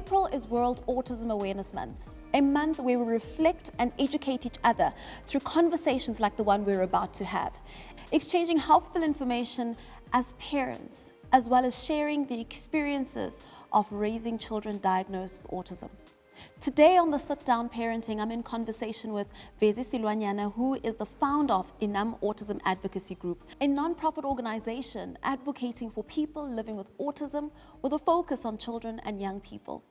April is World Autism Awareness Month, a month where we reflect and educate each other through conversations like the one we're about to have, exchanging helpful information as parents, as well as sharing the experiences of raising children diagnosed with autism. Today on the Sit Down Parenting, I'm in conversation with Vezi Silwanyana, who is the founder of Enam Autism Advocacy Group, a non-profit organization advocating for people living with autism with a focus on children and young people.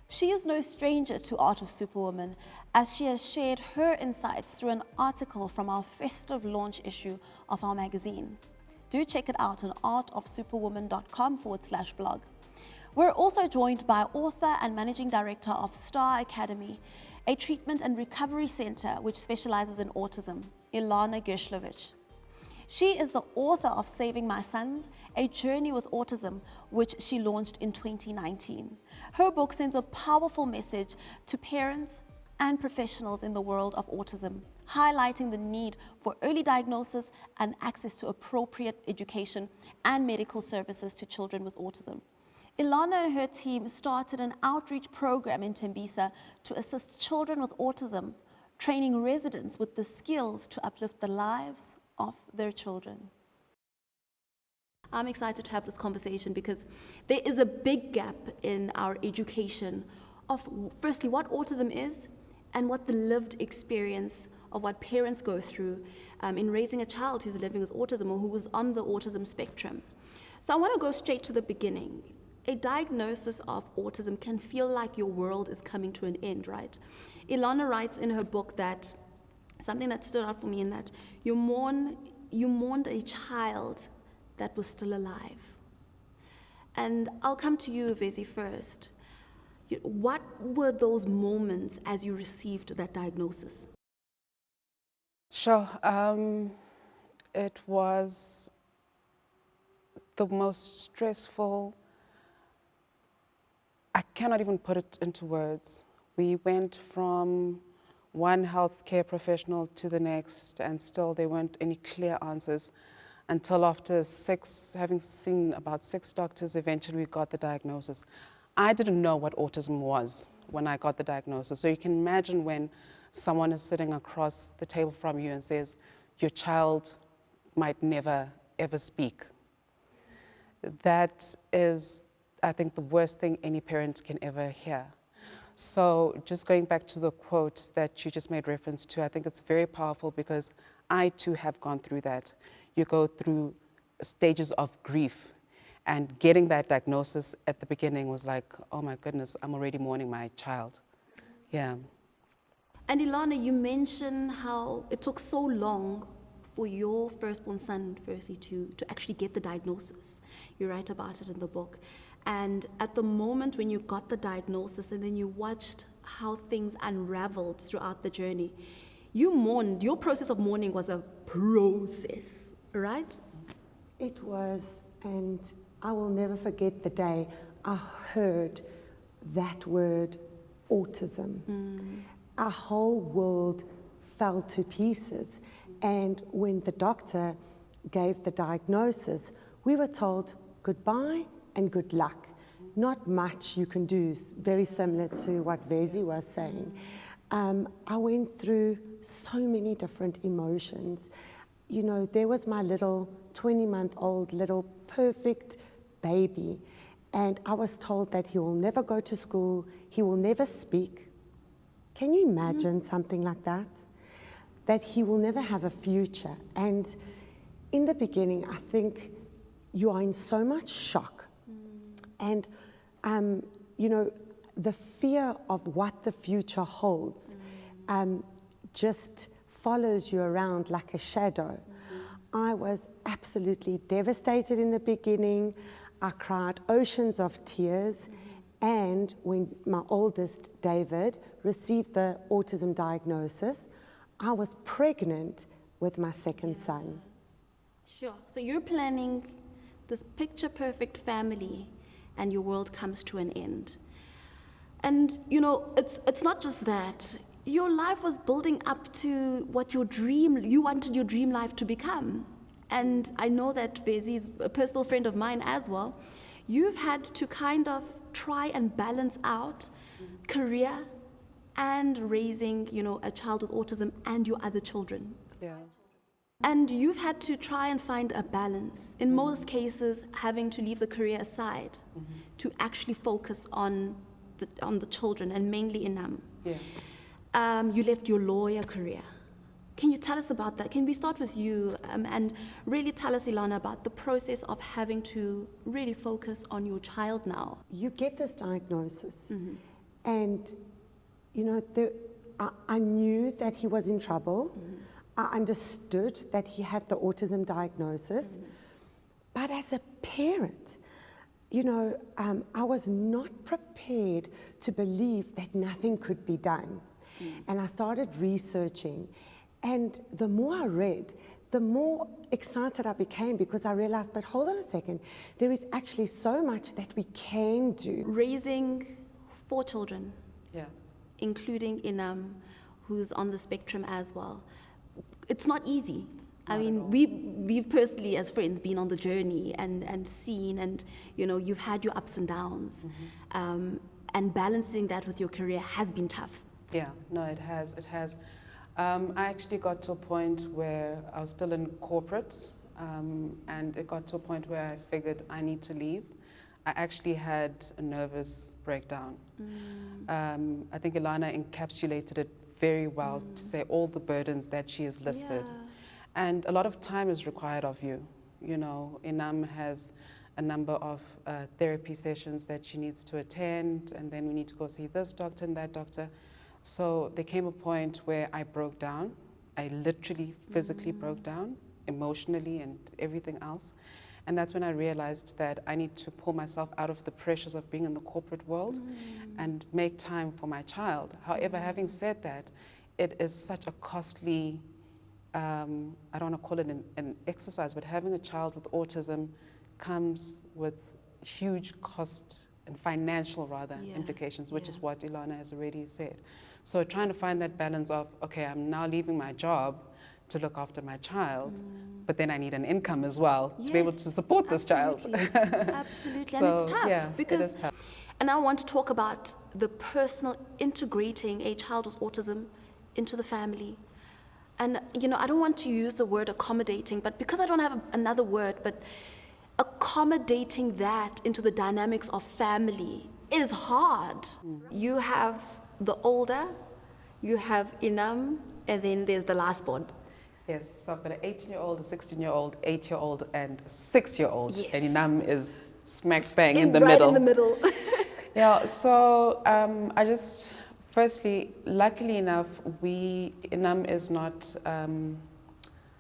She is no stranger to Art of Superwoman, as she has shared her insights through an article from our festive launch issue of our magazine. Do check it out on artofsuperwoman.com/blog. We're also joined by author and managing director of Star Academy, a treatment and recovery center which specializes in autism, Ilana Gerschlowitz. She is the author of Saving My Sons, a journey with autism, which she launched in 2019. Her book sends a powerful message to parents and professionals in the world of autism, highlighting the need for early diagnosis and access to appropriate education and medical services to children with autism. Ilana and her team started an outreach program in Tembisa to assist children with autism, training residents with the skills to uplift the lives of their children. I'm excited to have this conversation because there is a big gap in our education of, firstly, what autism is and what the lived experience of what parents go through in raising a child who's living with autism or who is on the autism spectrum. So I want to go straight to the beginning. A diagnosis of autism can feel like your world is coming to an end, right? Ilana writes in her book that something that stood out for me in that you mourned a child that was still alive. And I'll come to you, Vezi, first. What were those moments as you received that diagnosis? Sure. It was the most stressful. I cannot even put it into words. We went from one healthcare professional to the next, and still there weren't any clear answers until after having seen about 6 doctors, eventually we got the diagnosis. I didn't know what autism was when I got the diagnosis. So you can imagine when someone is sitting across the table from you and says, your child might never, ever speak. That is, I think, the worst thing any parent can ever hear. So just going back to the quote that you just made reference to, I think it's very powerful because I too have gone through that. You go through stages of grief, and getting that diagnosis at the beginning was like, oh my goodness, I'm already mourning my child. Yeah. And Ilana, you mentioned how it took so long for your firstborn son, Vezi, to actually get the diagnosis. You write about it in the book. And at the moment when you got the diagnosis and then you watched how things unraveled throughout the journey, you mourned. Your process of mourning was a process, right? It was, and I will never forget the day I heard that word, autism. Our whole world fell to pieces. And when the doctor gave the diagnosis, we were told goodbye and good luck. Not much you can do, very similar to what Vezi was saying. I went through so many different emotions. You know, there was my little 20-month-old little perfect baby, and I was told that he will never go to school, he will never speak. Can you imagine something like that? That he will never have a future. And in the beginning, I think you are in so much shock. And, you know, the fear of what the future holds just follows you around like a shadow. I was absolutely devastated in the beginning. I cried oceans of tears. And when my oldest, David, received the autism diagnosis, I was pregnant with my second son. Sure. So you're planning this picture-perfect family, and your world comes to an end. And, you know, it's not just that. Your life was building up to what you wanted your dream life to become. And I know that Vezi is a personal friend of mine as well. You've had to kind of try and balance out career and raising, a child with autism and your other children. Yeah. And you've had to try and find a balance. In most cases, having to leave the career aside to actually focus on the children, and mainly Inam. Yeah. You left your lawyer career. Can you tell us about that? Can we start with you and really tell us, Ilana, about the process of having to really focus on your child now? You get this diagnosis, and I knew that he was in trouble. I understood that he had the autism diagnosis, but as a parent, I was not prepared to believe that nothing could be done. And I started researching, and the more I read, the more excited I became, because I realized, but hold on a second, there is actually so much that we can do. Raising 4 children, Yeah. including Inam, who's on the spectrum as well. It's not easy. I mean, we've personally, as friends, been on the journey and seen, and you've had your ups and downs, and balancing that with your career has been tough. Yeah, no, it has. I actually got to a point where I was still in corporate, and it got to a point where I figured I need to leave. I actually had a nervous breakdown. I think Ilana encapsulated it very well to say all the burdens that she has listed. Yeah. And a lot of time is required of you. Inam has a number of therapy sessions that she needs to attend, and then we need to go see this doctor and that doctor. So there came a point where I broke down. I literally physically broke down, emotionally and everything else. And that's when I realized that I need to pull myself out of the pressures of being in the corporate world and make time for my child. However, having said that, it is such a costly, I don't want to call it an exercise, but having a child with autism comes with huge cost and financial implications, which is what Ilana has already said. So trying to find that balance of, okay, I'm now leaving my job to look after my child, but then I need an income as well to be able to support this child. Absolutely, and it's tough because, it is tough. And I want to talk about the personal integrating a child with autism into the family. And I don't want to use the word accommodating, but because I don't have another word, but accommodating that into the dynamics of family is hard. You have the older, you have Inam, and then there's the last born. Yes, so I've got an 18-year-old, a 16-year-old, 8-year-old, and a 6-year-old. Yes. And Inam is smack bang in the middle. Right in the middle. Yeah, so I just, firstly, luckily enough, Inam is not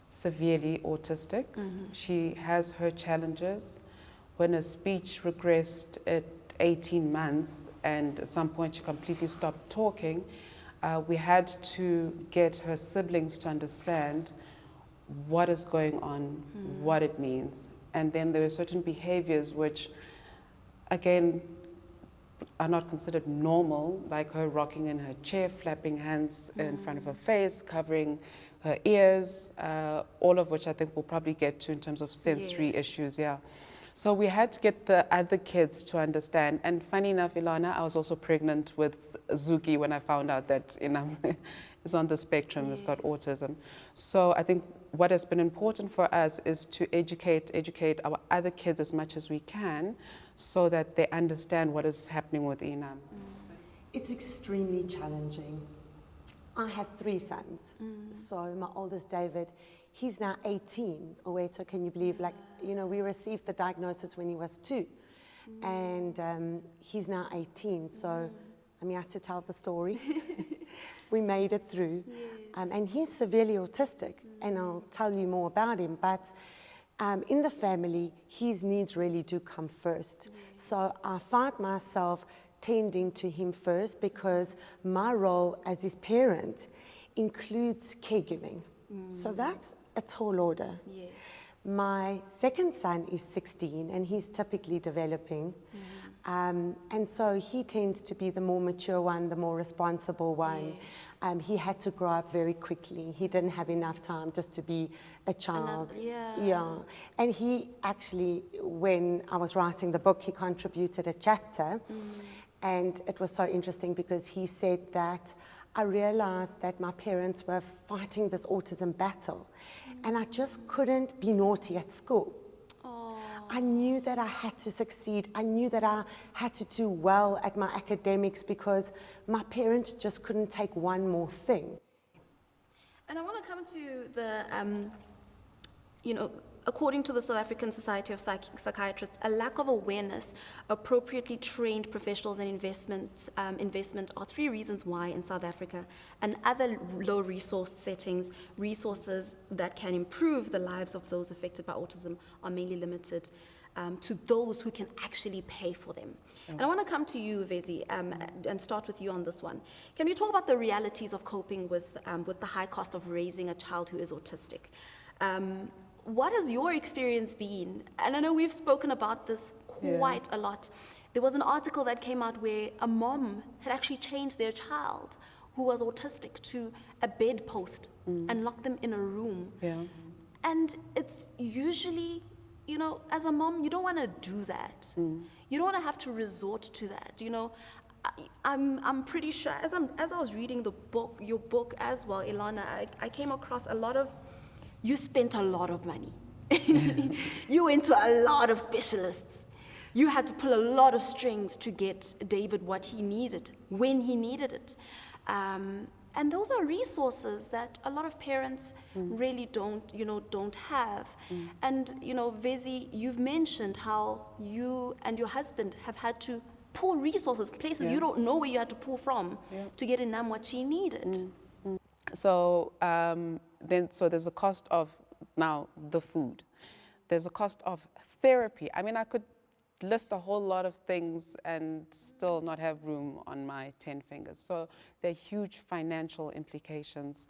severely autistic. She has her challenges. When her speech regressed at 18 months, and at some point she completely stopped talking, we had to get her siblings to understand what is going on, what it means. And then there were certain behaviors which, again, are not considered normal, like her rocking in her chair, flapping hands in front of her face, covering her ears, all of which I think we'll probably get to in terms of sensory issues, So we had to get the other kids to understand. And funny enough, Ilana, I was also pregnant with Zuki when I found out that Inam is on the spectrum, has got autism. So I think what has been important for us is to educate our other kids as much as we can so that they understand what is happening with Inam. It's extremely challenging. I have 3 sons. So my oldest, David, he's now 18. Olwethu, can you believe? We received the diagnosis when he was 2. And he's now 18. So, I have to tell the story. We made it through. And he's severely autistic. And I'll tell you more about him. But in the family, his needs really do come first. So I find myself tending to him first because my role as his parent includes caregiving. So that's a tall order. My second son is 16 and he's typically developing. And so he tends to be the more mature one, the more responsible one. Yes. He had to grow up very quickly. He didn't have enough time just to be a child. Yeah. And he actually, when I was writing the book, he contributed a chapter. And it was so interesting because he said that I realized that my parents were fighting this autism battle. And I just couldn't be naughty at school. I knew that I had to succeed. I knew that I had to do well at my academics because my parents just couldn't take one more thing. And I want to come to the, according to the South African Society of Psychiatrists, a lack of awareness, appropriately trained professionals, and investment are 3 reasons why in South Africa and other low-resource settings, resources that can improve the lives of those affected by autism are mainly limited to those who can actually pay for them. And I want to come to you, Vezi, and start with you on this one. Can we talk about the realities of coping with the high cost of raising a child who is autistic? What has your experience been? And I know we've spoken about this quite a lot. There was an article that came out where a mom had actually changed their child who was autistic to a bedpost and locked them in a room. And it's usually, as a mom, you don't want to do that. You don't want to have to resort to that. I'm pretty sure, as I was reading your book as well, Ilana, I came across you spent a lot of money. You went to a lot of specialists. You had to pull a lot of strings to get David what he needed, when he needed it. And those are resources that a lot of parents really don't have. And, Vezi, you've mentioned how you and your husband have had to pull resources, places you don't know where you had to pull from to get Inam what she needed. So so there's a cost of now the food. There's a cost of therapy. I mean, I could list a whole lot of things and still not have room on my 10 fingers. So there are huge financial implications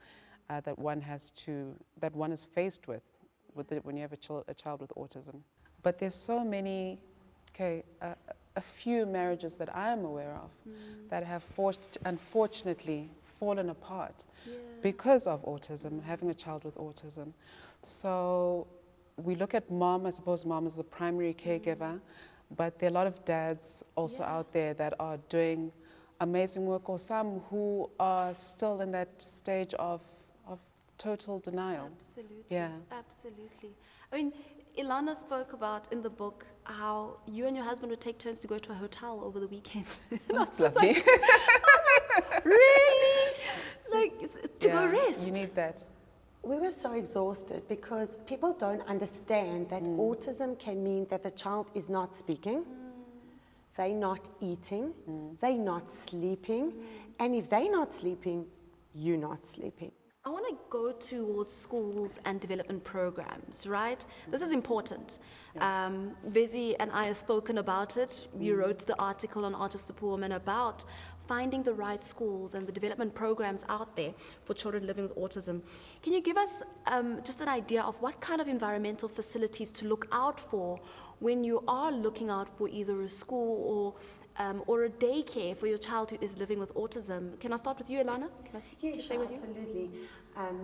that one is faced with when you have a child with autism. But there's so many, a few marriages that I am aware of that have unfortunately fallen apart because of autism, having a child with autism. So we look at mom, I suppose mom is the primary caregiver, but there are a lot of dads also out there that are doing amazing work, or some who are still in that stage of total denial. Absolutely. Absolutely. I mean, Ilana spoke about in the book how you and your husband would take turns to go to a hotel over the weekend. That's lovely. I was like, really? To go rest. You need that. We were so exhausted because people don't understand that autism can mean that the child is not speaking, they're not eating, they're not sleeping, and if they're not sleeping, you're not sleeping. I want to go towards schools and development programs, right? This is important. Vezi and I have spoken about it. You wrote the article on Art of Support Women about finding the right schools and the development programs out there for children living with autism. Can you give us just an idea of what kind of environmental facilities to look out for when you are looking out for either a school or a daycare for your child who is living with autism? Can I start with you, Ilana? Can I stay with you? Absolutely.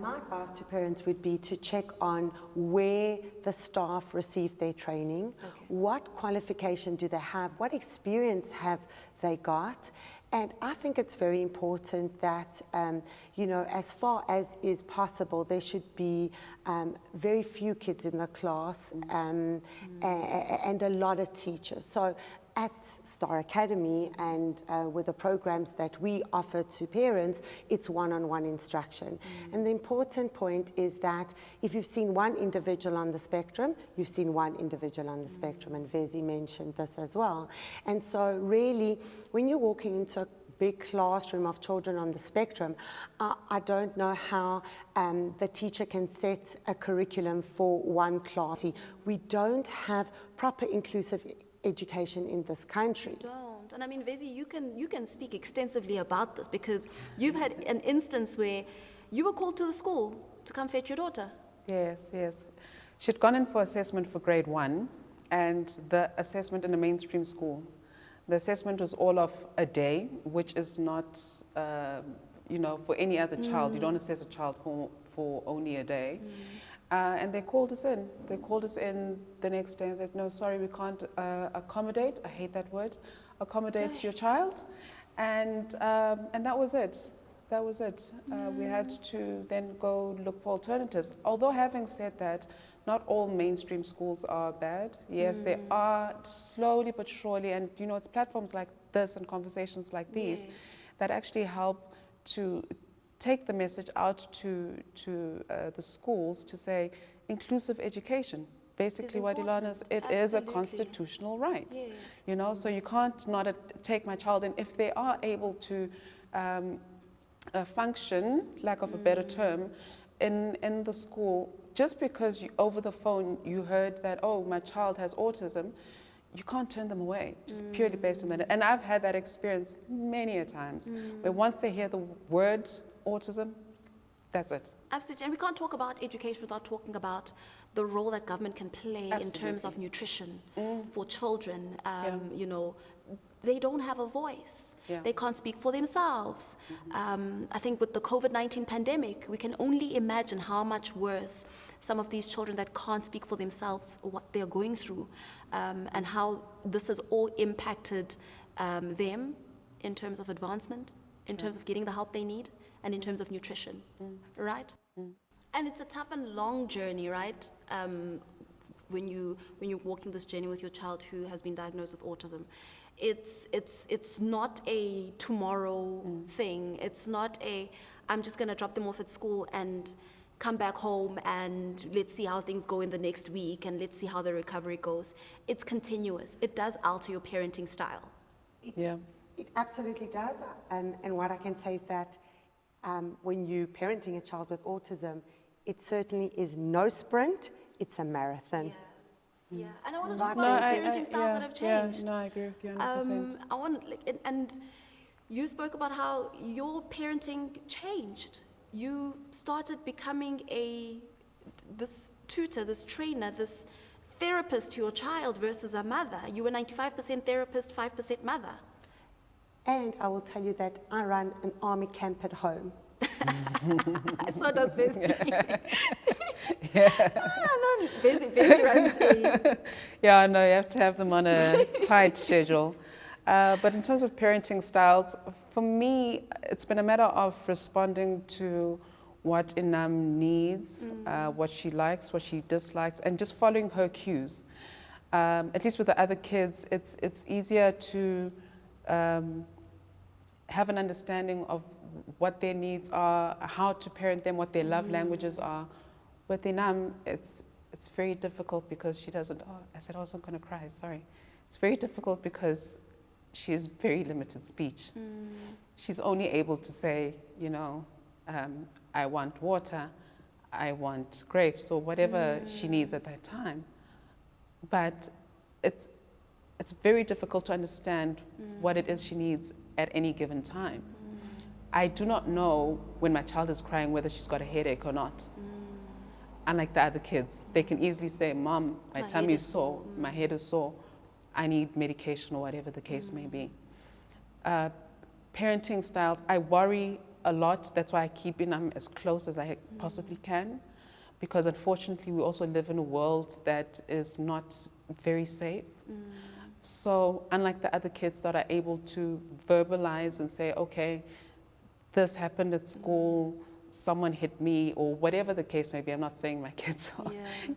My advice to parents would be to check on where the staff received their training, what qualification do they have, what experience have they got. And I think it's very important that, as far as is possible, there should be very few kids in the class and a lot of teachers. So at Star Academy and with the programs that we offer to parents, it's one-on-one instruction. And the important point is that if you've seen one individual on the spectrum, you've seen one individual on the spectrum, and Vezi mentioned this as well. And so really, when you're walking into a big classroom of children on the spectrum, I don't know how the teacher can set a curriculum for one class. We don't have proper inclusive education in this country. You don't. And I mean, Vezi, you can speak extensively about this because you've had an instance where you were called to the school to come fetch your daughter. Yes. She'd gone in for assessment for grade 1, and the assessment in a mainstream school, The assessment was all of a day, which is not, for any other child. You don't assess a child for only a day. And they called us in. They called us in the next day and said, no, sorry, we can't accommodate. I hate that word. Accommodate your child. And that was it. That was it. We had to then go look for alternatives. Although having said that, not all mainstream schools are bad. Yes, they are slowly but surely, and it's platforms like this and conversations like these that actually help to take the message out to the schools to say inclusive education. Basically what Ilana is, it is a constitutional right. So you can't not take my child in if they are able to function, lack of a better term, in the school. Just because over the phone you heard that, oh, my child has autism, you can't turn them away, just purely based on that. And I've had that experience many a times, where once they hear the word autism, that's it. Absolutely, and we can't talk about education without talking about the role that government can play in terms of nutrition for children. They don't have a voice. They can't speak for themselves. I think with the COVID-19 pandemic, we can only imagine how much worse some of these children that can't speak for themselves, what they're going through, and how this has all impacted them in terms of advancement, in terms of getting the help they need, and in terms of nutrition, right? And it's a tough and long journey, right? When you're walking this journey with your child who has been diagnosed with autism. It's not a tomorrow thing. It's not I'm just gonna drop them off at school and come back home and let's see how things go in the next week and let's see how the recovery goes. It's continuous. It does alter your parenting style. It absolutely does. And what I can say is that when you're parenting a child with autism, it certainly is no sprint, it's a marathon. Yeah, and I want to talk about those parenting styles that have changed. Yeah, no, I agree with you 100%. I want, and you spoke about how your parenting changed. You started becoming this tutor, this trainer, this therapist to your child versus a mother. You were 95% therapist, 5% mother. And I will tell you that I run an army camp at home. So does Vezi. Vezi runs Yeah, no, you have to have them on a tight schedule. But in terms of parenting styles, for me, it's been a matter of responding to what Inam needs, what she likes, what she dislikes, and just following her cues. At least with the other kids, it's easier to have an understanding of what their needs are, how to parent them, what their love languages are. With Inam, it's very difficult because she doesn't, I said I wasn't going to cry, sorry. It's very difficult because she has very limited speech. She's only able to say, I want water, I want grapes, or whatever she needs at that time. But it's very difficult to understand what it is she needs at any given time. I do not know when my child is crying whether she's got a headache or not. Unlike the other kids, they can easily say, Mom, my tummy is sore, my head is sore, I need medication or whatever the case may be. Parenting styles, I worry a lot. That's why I keep Inam as close as I possibly can, because unfortunately we also live in a world that is not very safe. So unlike the other kids that are able to verbalize and say, okay, this happened at school, someone hit me, or whatever the case may be. I'm not saying my kids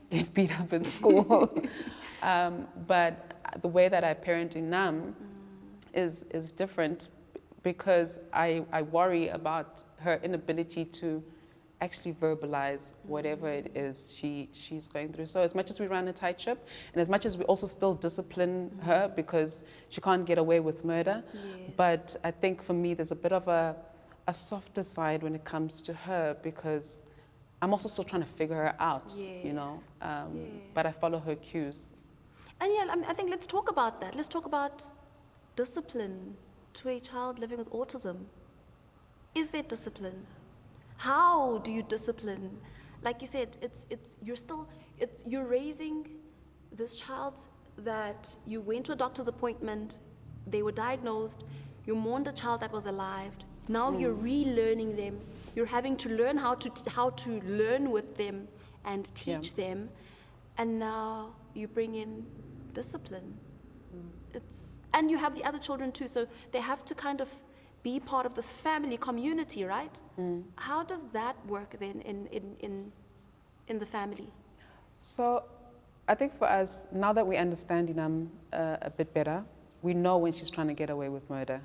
get beat up in school. But the way that I parent Inam is different, because I worry about her inability to actually verbalize whatever it is she's going through. So as much as we run a tight ship, and as much as we also still discipline her because she can't get away with murder, but I think for me there's a bit of a softer side when it comes to her, because I'm also still trying to figure her out, but I follow her cues. And I think let's talk about that. Let's talk about discipline to a child living with autism. Is there discipline? How do you discipline? Like you said, you're raising this child that you went to a doctor's appointment, they were diagnosed, you mourned a child that was alive, now you're relearning them, you're having to learn how to learn with them and teach them, and now you bring in discipline. And you have the other children too, so they have to kind of be part of this family community, right? How does that work then in the family? So I think for us, now that we understand Inam a bit better, we know when she's trying to get away with murder.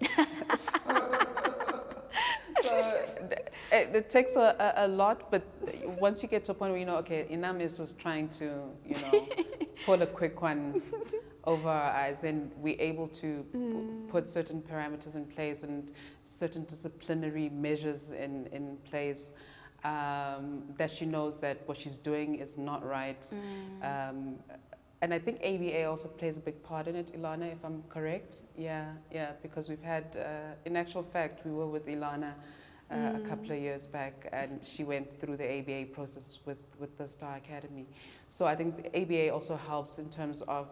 It takes a lot, but once you get to a point where you know, okay, Inam is just trying to, pull a quick one over our eyes, then we're able to put certain parameters in place and certain disciplinary measures in place, that she knows that what she's doing is not right. And I think ABA also plays a big part in it, Ilana, if I'm correct. Yeah, because we've had, in actual fact, we were with Ilana a couple of years back, and she went through the ABA process with the Star Academy. So I think the ABA also helps in terms of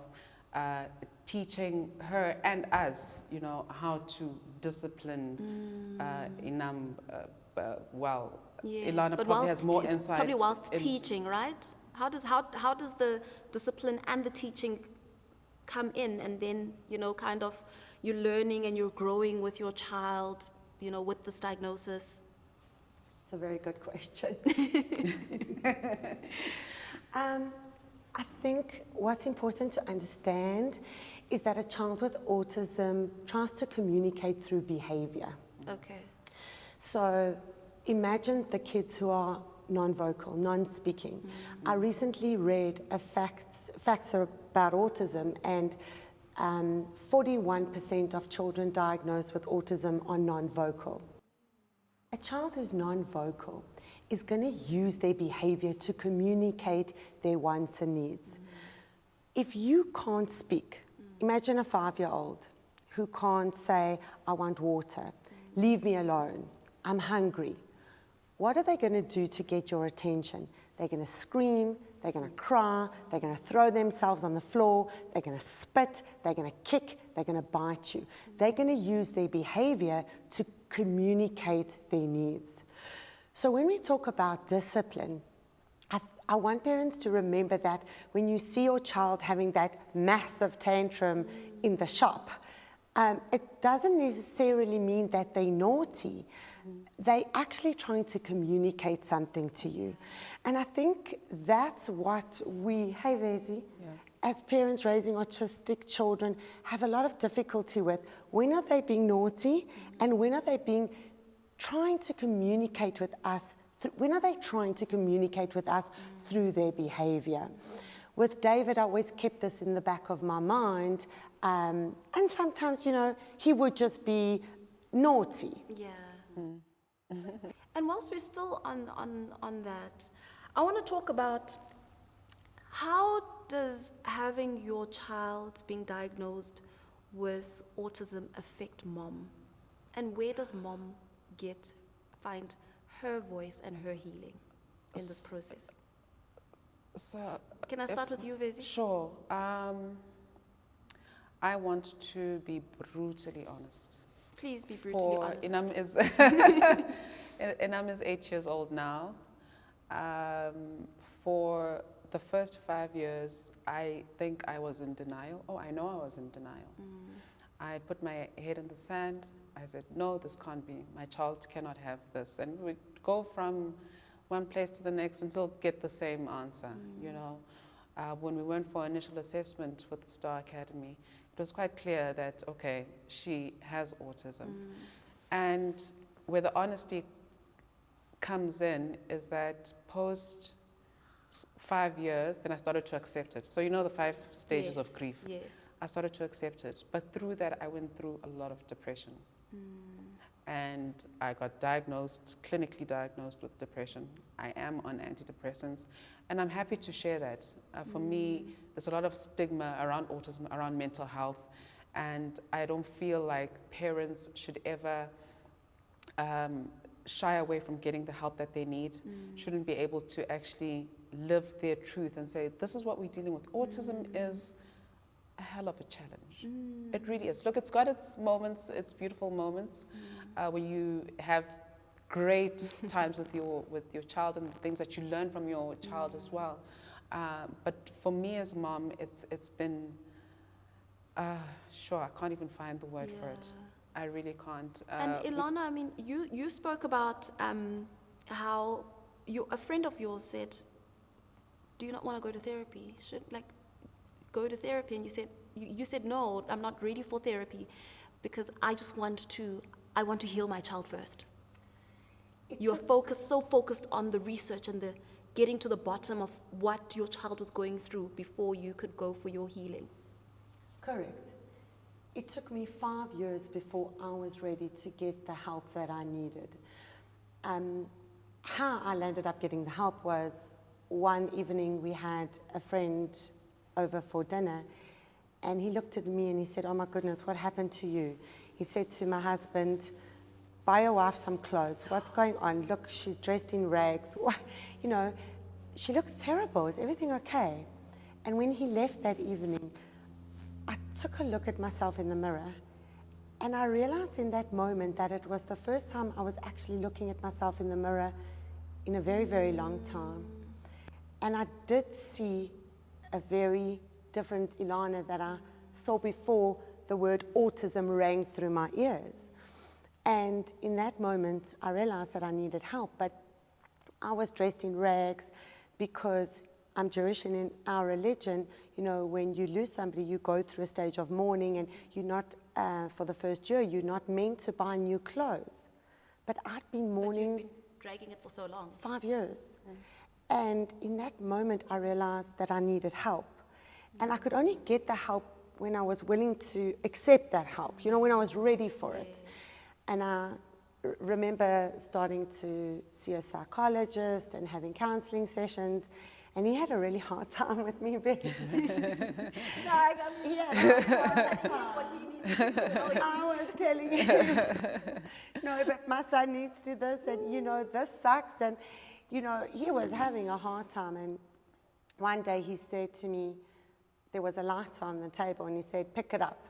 teaching her and us, how to discipline Inam well. Yes, Ilana but probably has more insight. Probably whilst teaching, right? How does the discipline and the teaching come in, and then kind of you're learning and you're growing with your child, with this diagnosis? It's a very good question. I think what's important to understand is that a child with autism tries to communicate through behavior. Okay. So imagine the kids who are non-vocal, non-speaking. I recently read facts about autism, and 41% of children diagnosed with autism are non-vocal. A child who's non-vocal is going to use their behavior to communicate their wants and needs. If you can't speak, imagine a 5-year-old who can't say, I want water, leave me alone, I'm hungry. What are they going to do to get your attention? They're going to scream, they're going to cry, they're going to throw themselves on the floor, they're going to spit, they're going to kick, they're going to bite you. They're going to use their behavior to communicate their needs. So when we talk about discipline, I want parents to remember that when you see your child having that massive tantrum in the shop, it doesn't necessarily mean that they're naughty. They're actually trying to communicate something to you. And I think that's what we, hey Vezi, as parents raising autistic children, have a lot of difficulty with. When are they being naughty, and when are they trying to communicate with us? When are they trying to communicate with us through their behavior? With David, I always kept this in the back of my mind, and sometimes, he would just be naughty. Yeah. And whilst we're still on that, I want to talk about how does having your child being diagnosed with autism affect mom? And where does mom find her voice and her healing in this process? So, can I start with you, Vezi? Sure. I want to be brutally honest. Please be brutally honest. Inam is 8 years old now. For the first 5 years, I think I was in denial. Oh, I know I was in denial. I put my head in the sand. I said, no, this can't be. My child cannot have this. And we'd go from one place to the next until get the same answer, When we went for initial assessment with the Star Academy, it was quite clear that, okay, she has autism. And where the honesty comes in is that post 5 years, then I started to accept it. So the 5 stages of grief. Yes. I started to accept it. But through that, I went through a lot of depression. And I got clinically diagnosed with depression. I am on antidepressants, and I'm happy to share that. For me, there's a lot of stigma around autism, around mental health, and I don't feel like parents should ever shy away from getting the help that they need, shouldn't be able to actually live their truth and say, this is what we're dealing with. Autism is a hell of a challenge. It really is. Look, it's got its moments, its beautiful moments, when you have great times with your child and the things that you learn from your child as well. But for me as a mom, it's been, sure, I can't even find the word for it. I really can't. And Ilana, I mean, you spoke about how a friend of yours said, do you not want to go to therapy? Should go to therapy? And you said, no, I'm not ready for therapy because I want to heal my child first. You're so focused on the research and the getting to the bottom of what your child was going through before you could go for your healing. Correct. It took me 5 years before I was ready to get the help that I needed. How I landed up getting the help was one evening we had a friend over for dinner, and he looked at me and he said, oh my goodness, what happened to you? He said to my husband, buy your wife some clothes. What's going on? Look, she's dressed in rags. You know, she looks terrible. Is everything okay? And when he left that evening, I took a look at myself in the mirror, and I realized in that moment that it was the first time I was actually looking at myself in the mirror in a very, very long time. And I did see a very different Ilana that I saw before the word autism rang through my ears. And in that moment, I realized that I needed help, but I was dressed in rags because I'm Jewish, and in our religion, you know, when you lose somebody, you go through a stage of mourning, and you're not, for the first year, you're not meant to buy new clothes. But I'd been mourning. But you've been dragging it for so long. 5 years. And in that moment, I realized that I needed help. And I could only get the help when I was willing to accept that help, you know, when I was ready for it. And I remember starting to see a psychologist and having counseling sessions, and he had a really hard time with me. He had What he needs to do. I was telling him, no, but my son needs to do this, and, you know, this sucks. And, you know, he was having a hard time. And one day he said to me, there was a light on the table, and he said, pick it up.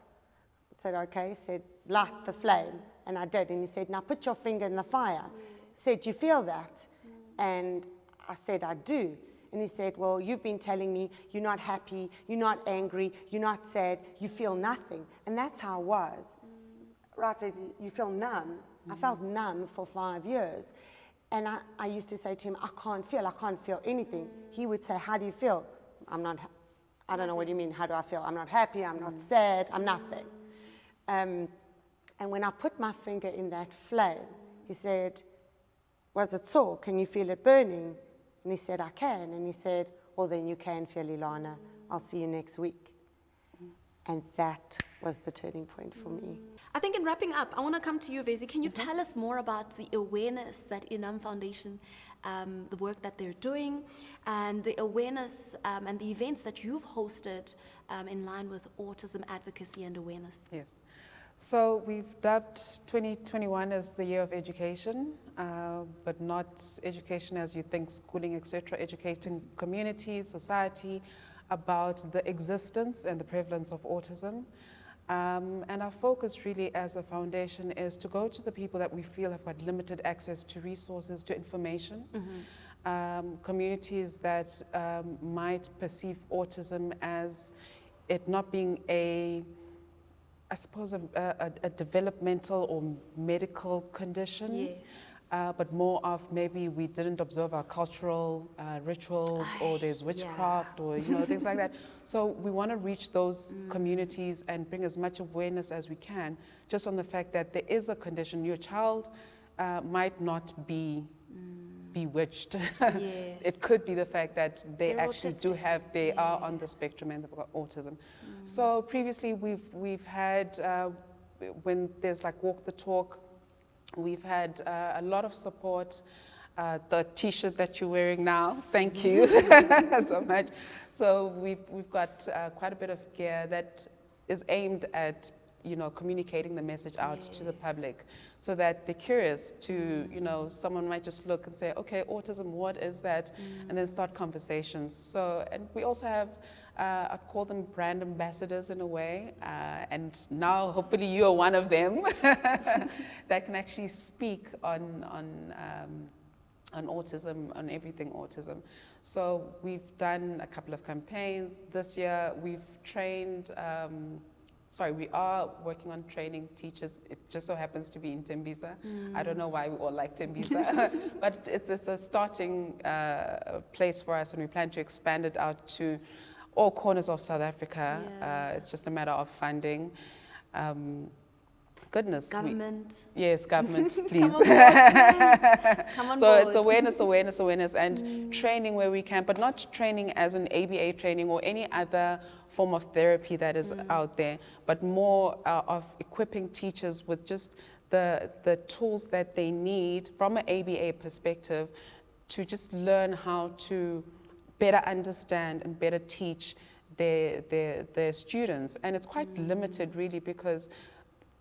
I said, okay. He said, light the flame. And I did. And he said, now put your finger in the fire. He said, you feel that? And I said, I do. And he said, well, you've been telling me you're not happy, you're not angry, you're not sad, you feel nothing. And that's how I was. Right, Vezi, you feel numb. I felt numb for 5 years. And I used to say to him, I can't feel anything. He would say, how do you feel? I don't know what you mean, how do I feel? I'm not happy, I'm not sad, I'm nothing. And when I put my finger in that flame, he said, was it sore? Can you feel it burning? And he said, I can. And he said, well, then you can feel Ilana. I'll see you next week. And that was the turning point for me. I think in wrapping up, I want to come to you, Vezi. Can you tell us more about the awareness that Enam Foundation, the work that they're doing, and the awareness and the events that you've hosted in line with autism advocacy and awareness? Yes. So we've dubbed 2021 as the year of education, but not education as you think, schooling, etc. Educating community, society about the existence and the prevalence of autism. And our focus really as a foundation is to go to the people that we feel have got limited access to resources, to information, communities that might perceive autism as it not being I suppose a developmental or medical condition, yes. But more of maybe we didn't observe our cultural rituals, or there's witchcraft, or things like that. So we want to reach those communities and bring as much awareness as we can, just on the fact that there is a condition. Your child might not be bewitched. Yes. It could be the fact that they are on the spectrum and they've got autism. So previously we've had, when there's like walk the talk, we've had a lot of support. The t-shirt that you're wearing now, thank you so much. So we've got quite a bit of gear that is aimed at communicating the message out to the public, so that they're curious to, someone might just look and say, okay, autism, what is that? And then start conversations. So, and we also have I call them brand ambassadors in a way, and now hopefully you are one of them that can actually speak on autism, on everything autism. So we've done a couple of campaigns. This year we've trained, we are working on training teachers. It just so happens to be in Tembisa. I don't know why we all like Tembisa, but it's a starting place for us, and we plan to expand it out to all corners of South Africa. Yeah. It's just a matter of funding. Goodness. Government. Yes, government, please. Come on board, please. Come on So board. it's awareness, and training where we can, but not training as an ABA training or any other form of therapy that is out there, but more of equipping teachers with just the tools that they need from an ABA perspective to just learn how to better understand and better teach their students. And it's quite limited really, because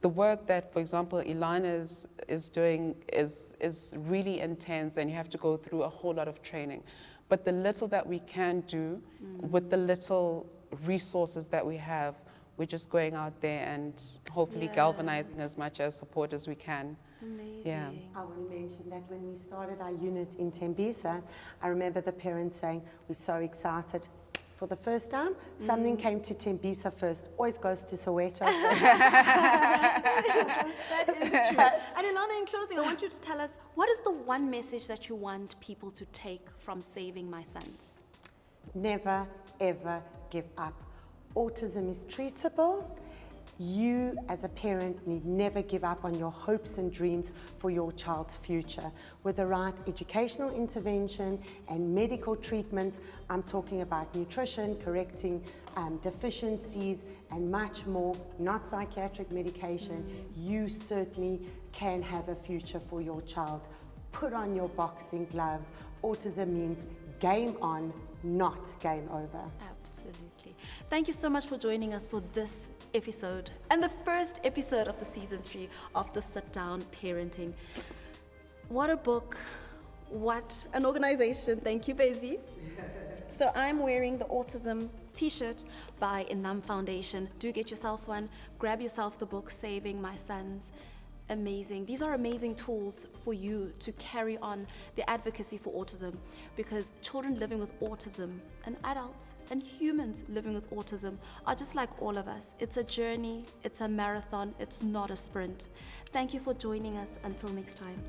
the work that, for example, Ilana is doing is really intense, and you have to go through a whole lot of training. But the little that we can do with the little resources that we have, we're just going out there and hopefully galvanizing as much as support as we can. Amazing. Yeah. I want to mention that when we started our unit in Tembisa, I remember the parents saying, we're so excited. For the first time, something came to Tembisa first, always goes to Soweto. That is true. And Ilana, in closing, I want you to tell us, what is the one message that you want people to take from Saving My Sons? Never, ever give up. Autism is treatable. You, as a parent, need never give up on your hopes and dreams for your child's future. With the right educational intervention and medical treatments, I'm talking about nutrition, correcting deficiencies, and much more, not psychiatric medication, you certainly can have a future for your child. Put on your boxing gloves. Autism means game on, not game over. Absolutely. Thank you so much for joining us for this episode and the first episode of the season 3 of the Sit Down Parenting. What a book, what an organization. Thank you, Vezi. So I'm wearing the autism t-shirt by Enam Foundation. Do get yourself one. Grab yourself the book, Saving My Sons. Amazing. These are amazing tools for you to carry on the advocacy for autism, because children living with autism and adults and humans living with autism are just like all of us. It's a journey, it's a marathon, it's not a sprint. Thank you for joining us. Until next time.